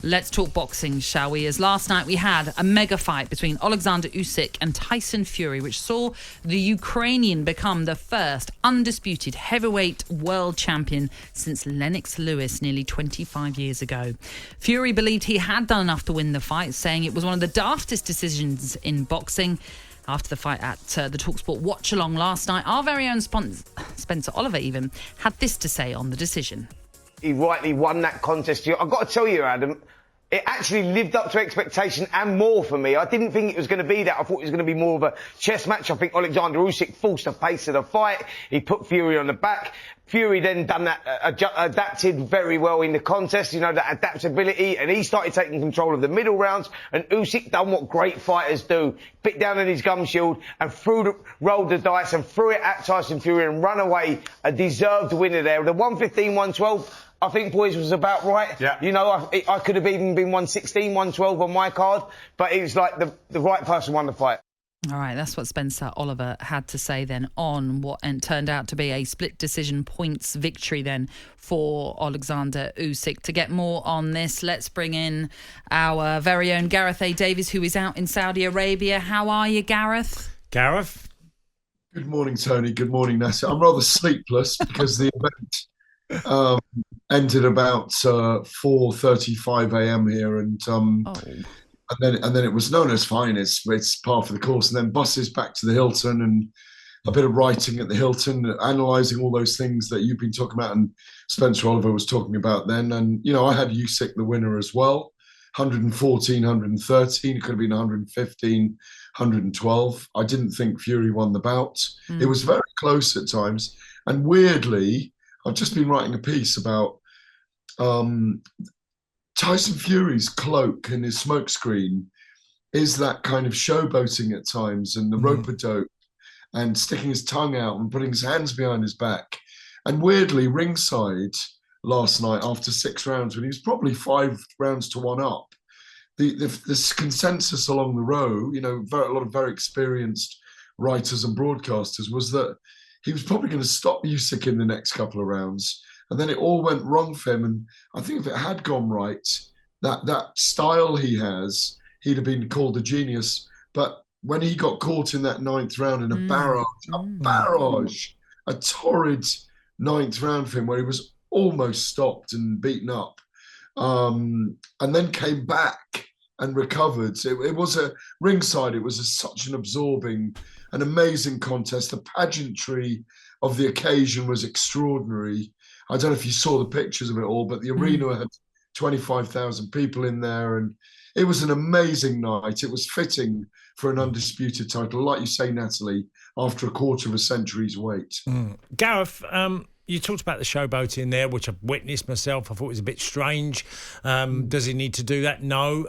Let's talk boxing, shall we? As last night we had a mega fight between Alexander Usyk and Tyson Fury, which saw the Ukrainian become the first undisputed heavyweight world champion since Lennox Lewis nearly 25 years ago. Fury believed he had done enough to win the fight, saying it was one of the daftest decisions in boxing. After the fight at the talkSPORT watch-along last night, our very own Spencer Oliver even had this to say on the decision. He rightly won that contest. I've got to tell you, Adam, it actually lived up to expectation and more for me. I didn't think it was going to be that. I thought it was going to be more of a chess match. I think Alexander Usyk forced the pace of the fight. He put Fury on the back. Fury then done that, adapted very well in the contest, that adaptability, and he started taking control of the middle rounds, and Usyk done what great fighters do, bit down on his gum shield and rolled the dice and threw it at Tyson Fury and run away, a deserved winner there. The 115, 112, I think, boys, was about right. Yeah. I could have even been 116, 112 on my card, but it was like the right person won the fight. All right, that's what Spencer Oliver had to say then on what turned out to be a split decision points victory then for Alexander Usyk. To get more on this, let's bring in our very own Gareth Davies, who is out in Saudi Arabia. How are you, Gareth? Gareth? Good morning, Tony. Good morning, Nasser. I'm rather sleepless because the event ended about 4:35 a.m. here, and then it was known as fine. It's par for the course, and then buses back to the Hilton and a bit of writing at the Hilton, analysing all those things that you've been talking about and Spencer Oliver was talking about then. And I had Usyk the winner as well, 114, 113. It could have been 115, 112. I didn't think Fury won the bout. It was very close at times, and weirdly, I've just been writing a piece about Tyson Fury's cloak and his smokescreen is that kind of showboating at times, and the rope-a-dope and sticking his tongue out and putting his hands behind his back. And weirdly, ringside last night after 6 rounds, when he was probably 5 rounds to 1 up, this consensus along the row, a lot of very experienced writers and broadcasters, was that he was probably going to stop Usyk in the next couple of rounds. And then it all went wrong for him. And I think if it had gone right, that style he has, he'd have been called a genius. But when he got caught in that 9th round in a barrage, a torrid 9th round for him, where he was almost stopped and beaten up, and then came back and recovered. It was a ringside. It was such an absorbing, an amazing contest. The pageantry of the occasion was extraordinary. I don't know if you saw the pictures of it all, but the arena had 25,000 people in there, and it was an amazing night. It was fitting for an undisputed title, like you say, Natalie, after a quarter of a century's wait. Gareth, you talked about the showboating there, which I've witnessed myself. I thought it was a bit strange. Does he need to do that? No.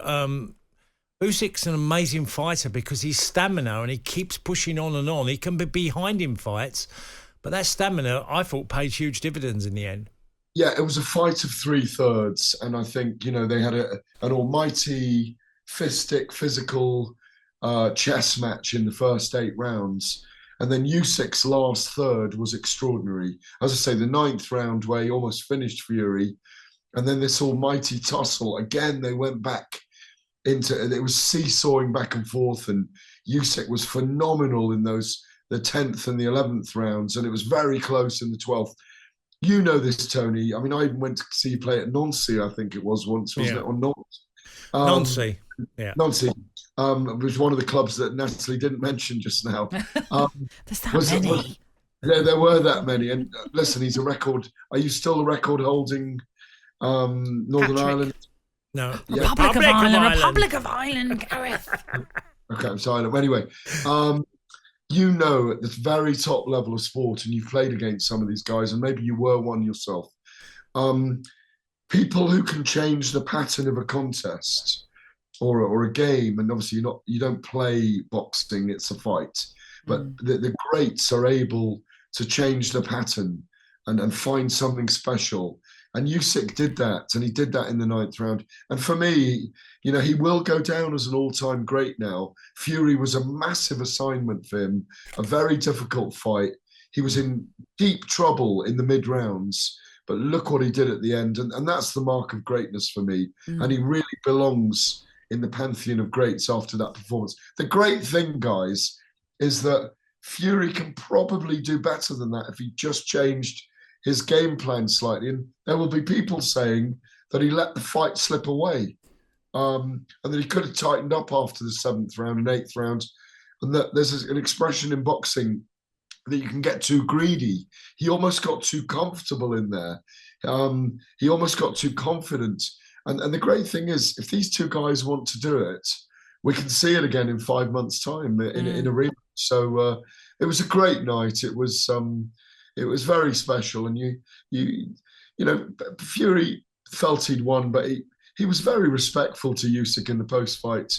Usyk's an amazing fighter because he's stamina and he keeps pushing on and on. He can be behind in fights, but that stamina, I thought, paid huge dividends in the end. Yeah, it was a fight of 3/3, and I think they had an almighty fistic, physical chess match in the first 8 rounds, and then Usyk's last third was extraordinary. As I say, the 9th round where he almost finished Fury, and then this almighty tussle again. They went back into it was seesawing back and forth, and Usyk was phenomenal in the 10th and the 11th rounds, and it was very close in the 12th. You know this, Tony. I mean, I even went to see you play at Nancy, I think it was once, wasn't it? Or not? Nancy. Yeah. Nancy. It was one of the clubs that Natalie didn't mention just now. There's that many. There were that many. And listen, he's a record. Are you still the record holding Northern Ireland? No. Yeah. Republic of Ireland, Gareth. Okay, I'm silent. Anyway, at the very top level of sport, and you've played against some of these guys, and maybe you were one yourself, people who can change the pattern of a contest or a game, and obviously you don't play boxing, it's a fight, but the greats are able to change the pattern and find something special. And Usyk did that, and he did that in the 9th round. And for me, he will go down as an all-time great now. Fury was a massive assignment for him, a very difficult fight. He was in deep trouble in the mid-rounds, But look what he did at the end. And that's the mark of greatness for me. Mm. And he really belongs in the pantheon of greats after that performance. The great thing, guys, is that Fury can probably do better than that if he just changed his game plan slightly. And there will be people saying that he let the fight slip away, and that he could have tightened up after the 7th round and 8th round. And that there's an expression in boxing that you can get too greedy. He almost got too comfortable in there. He almost got too confident. And the great thing is, if these two guys want to do it, we can see it again in 5 months' time in a rematch. So it was a great night. It was very special. And you know, Fury felt he'd won, but he was very respectful to Usyk in the post-fight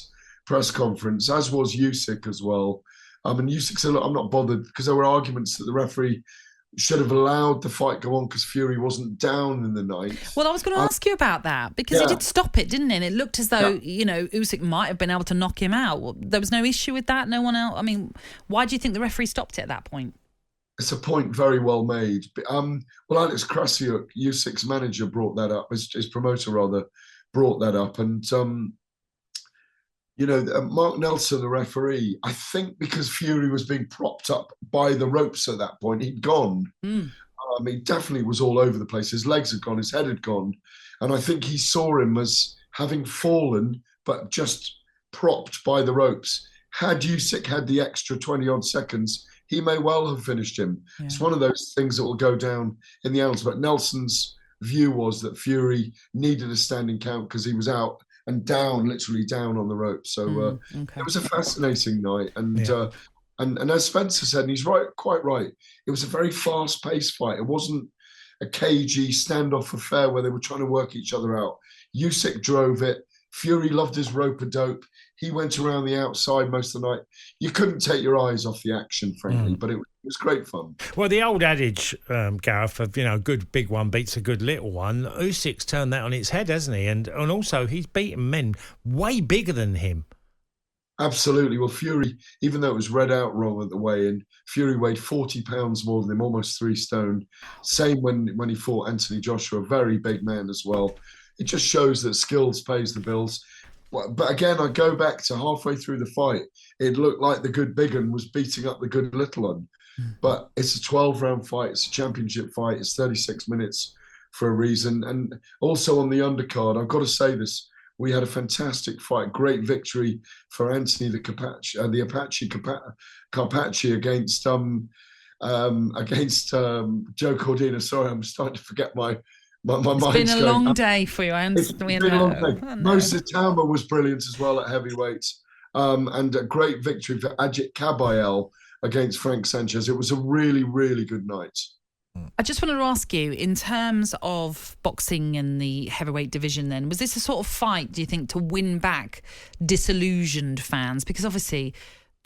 press conference, as was Usyk as well. And Usyk said, "Look, I'm not bothered," because there were arguments that the referee should have allowed the fight go on because Fury wasn't down in the night. Well, I was going to ask you about that, because he did stop it, didn't he? And it looked as though, you know, Usyk might have been able to knock him out. There was no issue with that? No one else? I mean, why do you think the referee stopped it at that point? It's a point very well made. Well, Alex Krasiuk, Usyk's manager, brought that up, his promoter rather, brought that up. And, you know, Mark Nelson, the referee, I think because Fury was being propped up by the ropes at that point, he'd gone. He definitely was all over the place. His legs had gone, his head had gone. And I think he saw him as having fallen, but just propped by the ropes. Had Usyk had the extra 20-odd seconds, he may well have finished him. Yeah. It's one of those things that will go down in the annals. But Nelson's view was that Fury needed a standing count because he was out and down, literally down on the rope. So it was a fascinating night. And as Spencer said, and he's right, quite right, it was a very fast-paced fight. It wasn't a cagey standoff affair where they were trying to work each other out. Usyk drove it. Fury loved his rope-a-dope. He went around the outside most of the night. You couldn't take your eyes off the action, frankly, but it was great fun. Well, the old adage, Gareth, of, you know, good big one beats a good little one. Usyk's turned that on its head, hasn't he? And also, he's beaten men way bigger than him. Absolutely. Well, Fury, even though it was read out wrong at the weigh-in, Fury weighed 40 pounds more than him, almost 3 stone. Same when he fought Anthony Joshua, a very big man as well. It just shows that skills pays the bills. But again, I go back to halfway through the fight, it looked like the good big one was beating up the good little one. But it's a 12-round fight. It's a championship fight. It's 36 minutes for a reason. And also on the undercard, I've got to say this, we had a fantastic fight, great victory for Anthony the Apache Carpacci against Joe Cordina. Sorry, I'm starting to forget my mind's It's been a going. long day for you. It's been a long day. Moses Tama was brilliant as well at heavyweight, and a great victory for Ajit Kabayel against Frank Sanchez. It was a really, really good night. I just wanted to ask you, in terms of boxing and the heavyweight division then, was this a sort of fight, do you think, to win back disillusioned fans? Because obviously,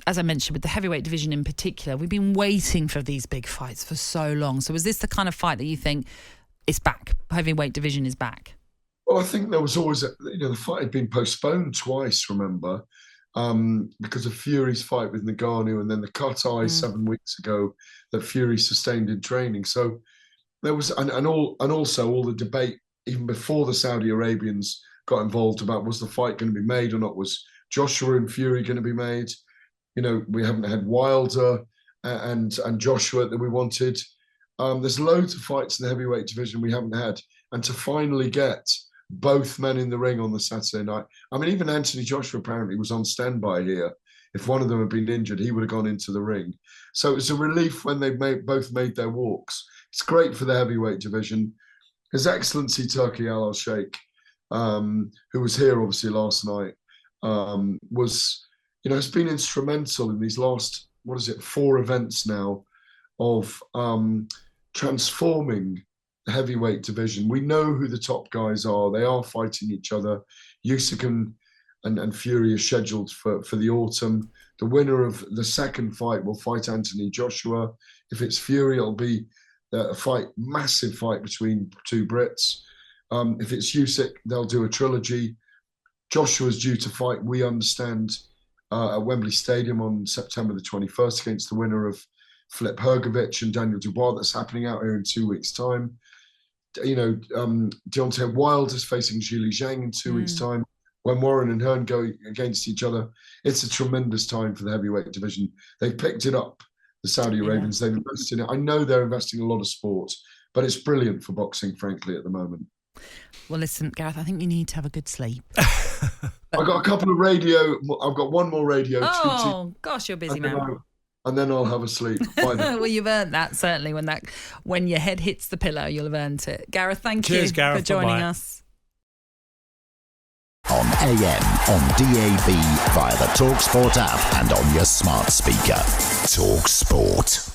as I mentioned, with the heavyweight division in particular, we've been waiting for these big fights for so long. So was this the kind of fight that you think it's back, heavyweight division is back? Well, I think there was always, the fight had been postponed twice, remember, because of Fury's fight with Ngannou and then the cut eye 7 weeks ago that Fury sustained in training. So there was, and also all the debate, even before the Saudi Arabians got involved, about was the fight going to be made or not? Was Joshua and Fury going to be made? You know, we haven't had Wilder and Joshua that we wanted. There's loads of fights in the heavyweight division we haven't had. And to finally get both men in the ring on the Saturday night. I mean, even Anthony Joshua apparently was on standby here. If one of them had been injured, he would have gone into the ring. So it was a relief when they both made their walks. It's great for the heavyweight division. His Excellency Turki Al Sheikh, who was here obviously last night, has been instrumental in these last, 4 events now of transforming the heavyweight division. We know who the top guys are. They are fighting each other. Usyk and Fury are scheduled for the autumn. The winner of the second fight will fight Anthony Joshua. If it's Fury, it'll be a massive fight between 2 Brits. If it's Usyk, they'll do a trilogy. Joshua's due to fight, we understand, at Wembley Stadium on September the 21st against the winner of Filip Hrgović and Daniel Dubois. That's happening out here in 2 weeks' time. Deontay Wilder's facing Zhili Zhang in 2 weeks' time. When Warren and Hearn go against each other, it's a tremendous time for the heavyweight division. They've picked it up, the Saudi Arabians. They've invested in it. I know they're investing a lot of sport, but it's brilliant for boxing, frankly, at the moment. Well, listen, Gareth, I think you need to have a good sleep. I've got a couple of radio. I've got one more radio. Oh, gosh, you're a busy man. And then I'll have a sleep. Well, you've earned that, certainly. When your head hits the pillow, you'll have earned it. Gareth, thank you Gareth, for joining bye-bye. us. On AM, on DAB, via the talkSPORT app and on your smart speaker. talkSPORT.